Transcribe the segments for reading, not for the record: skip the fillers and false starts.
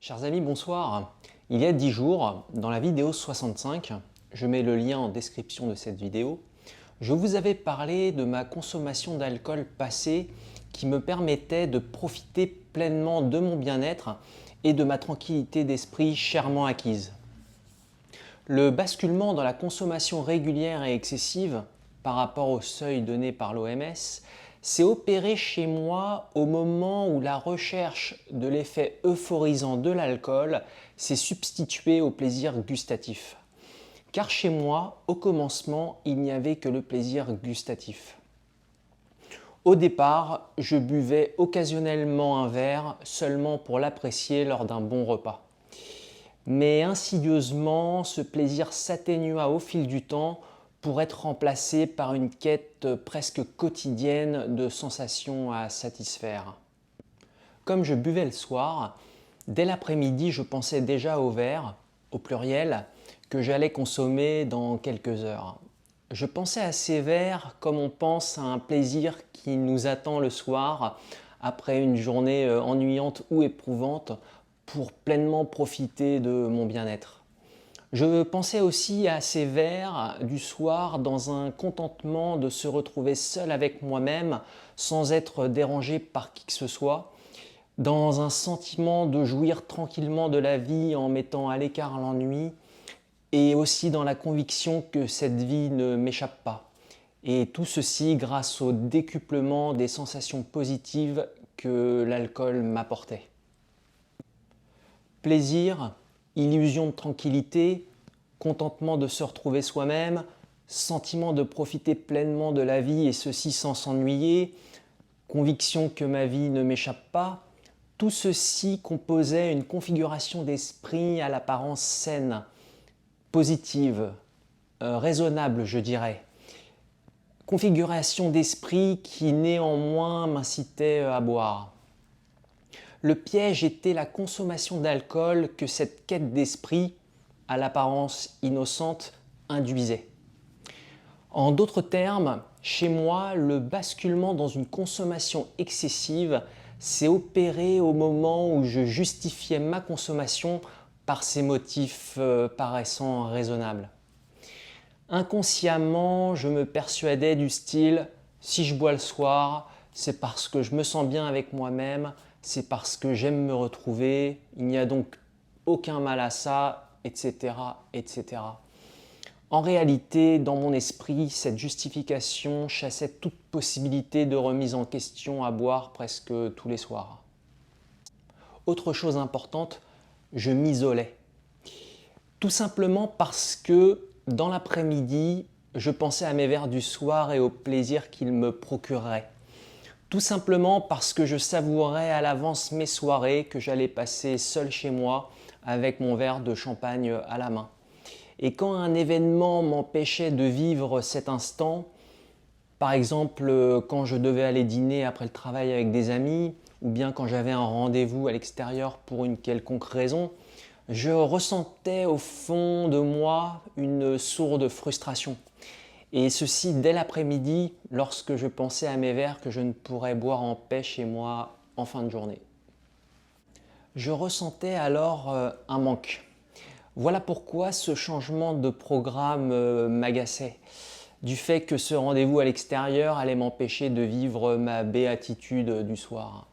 Chers amis, bonsoir. Il y a 10 jours, dans la vidéo 65, je mets le lien en description de cette vidéo, je vous avais parlé de ma consommation d'alcool passée qui me permettait de profiter pleinement de mon bien-être et de ma tranquillité d'esprit chèrement acquise. Le basculement dans la consommation régulière et excessive par rapport au seuil donné par l'OMS s'est opéré chez moi au moment où la recherche de l'effet euphorisant de l'alcool s'est substituée au plaisir gustatif. Car chez moi, au commencement, il n'y avait que le plaisir gustatif. Au départ, je buvais occasionnellement un verre seulement pour l'apprécier lors d'un bon repas. Mais insidieusement, ce plaisir s'atténua au fil du temps pour être remplacé par une quête presque quotidienne de sensations à satisfaire. Comme je buvais le soir, dès l'après-midi, je pensais déjà au verre, au pluriel, que j'allais consommer dans quelques heures. Je pensais à ces verres comme on pense à un plaisir qui nous attend le soir après une journée ennuyante ou éprouvante pour pleinement profiter de mon bien-être. Je pensais aussi à ces verres du soir dans un contentement de se retrouver seul avec moi-même sans être dérangé par qui que ce soit, dans un sentiment de jouir tranquillement de la vie en mettant à l'écart l'ennui et aussi dans la conviction que cette vie ne m'échappe pas. Et tout ceci grâce au décuplement des sensations positives que l'alcool m'apportait. Plaisir, illusion de tranquillité, contentement de se retrouver soi-même, sentiment de profiter pleinement de la vie et ceci sans s'ennuyer, conviction que ma vie ne m'échappe pas, tout ceci composait une configuration d'esprit à l'apparence saine, positive, raisonnable je dirais. Configuration d'esprit qui néanmoins m'incitait à boire. Le piège était la consommation d'alcool que cette quête d'esprit, à l'apparence innocente, induisait. En d'autres termes, chez moi, le basculement dans une consommation excessive s'est opéré au moment où je justifiais ma consommation par ces motifs paraissant raisonnables. Inconsciemment, je me persuadais du style « si je bois le soir, c'est parce que je me sens bien avec moi-même, c'est parce que j'aime me retrouver, il n'y a donc aucun mal à ça, etc. etc. » En réalité, dans mon esprit, cette justification chassait toute possibilité de remise en question à boire presque tous les soirs. Autre chose importante, je m'isolais. Tout simplement parce que dans l'après-midi, je pensais à mes verres du soir et au plaisir qu'ils me procureraient. Tout simplement parce que je savourais à l'avance mes soirées que j'allais passer seul chez moi avec mon verre de champagne à la main. Et quand un événement m'empêchait de vivre cet instant, par exemple quand je devais aller dîner après le travail avec des amis, ou bien quand j'avais un rendez-vous à l'extérieur pour une quelconque raison, je ressentais au fond de moi une sourde frustration. Et ceci dès l'après-midi, lorsque je pensais à mes verres que je ne pourrais boire en paix chez moi en fin de journée. Je ressentais alors un manque. Voilà pourquoi ce changement de programme m'agaçait, du fait que ce rendez-vous à l'extérieur allait m'empêcher de vivre ma béatitude du soir.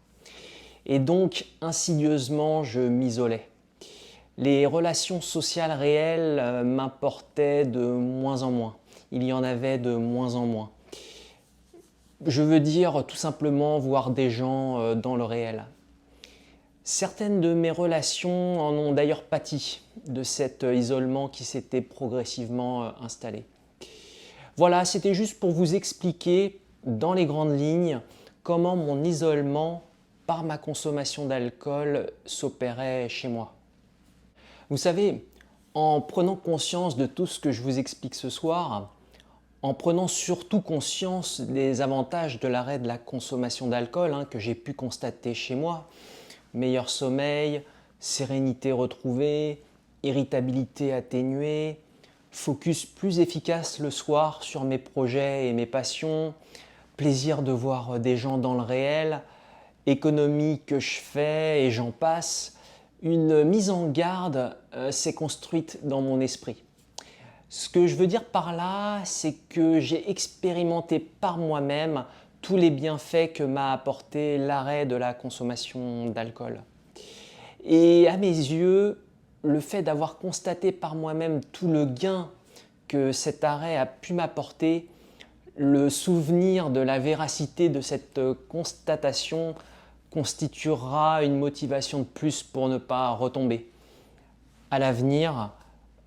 Et donc, insidieusement, je m'isolais. Les relations sociales réelles m'importaient de moins en moins. Il y en avait de moins en moins. Je veux dire tout simplement voir des gens dans le réel. Certaines de mes relations en ont d'ailleurs pâti de cet isolement qui s'était progressivement installé. Voilà, c'était juste pour vous expliquer dans les grandes lignes comment mon isolement par ma consommation d'alcool s'opérait chez moi. Vous savez, en prenant conscience de tout ce que je vous explique ce soir, en prenant surtout conscience des avantages de l'arrêt de la consommation d'alcool que j'ai pu constater chez moi, meilleur sommeil, sérénité retrouvée, irritabilité atténuée, focus plus efficace le soir sur mes projets et mes passions, plaisir de voir des gens dans le réel, économie que je fais et j'en passe, une mise en garde s'est construite dans mon esprit. Ce que je veux dire par là, c'est que j'ai expérimenté par moi-même tous les bienfaits que m'a apporté l'arrêt de la consommation d'alcool. Et à mes yeux, le fait d'avoir constaté par moi-même tout le gain que cet arrêt a pu m'apporter, le souvenir de la véracité de cette constatation constituera une motivation de plus pour ne pas retomber à l'avenir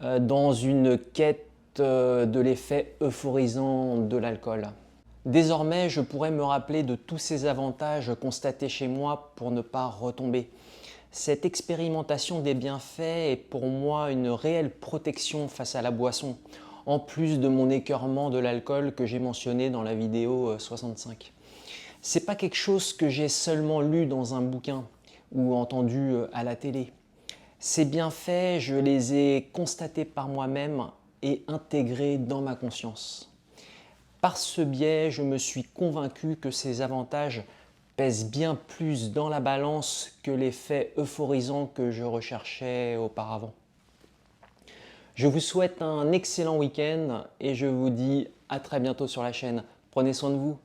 dans une quête de l'effet euphorisant de l'alcool. Désormais, je pourrais me rappeler de tous ces avantages constatés chez moi pour ne pas retomber. Cette expérimentation des bienfaits est pour moi une réelle protection face à la boisson, en plus de mon écœurement de l'alcool que j'ai mentionné dans la vidéo 65. C'est pas quelque chose que j'ai seulement lu dans un bouquin ou entendu à la télé. Ces bienfaits, je les ai constatés par moi-même et intégrés dans ma conscience. Par ce biais, je me suis convaincu que ces avantages pèsent bien plus dans la balance que l'effet euphorisant que je recherchais auparavant. Je vous souhaite un excellent week-end et je vous dis à très bientôt sur la chaîne. Prenez soin de vous.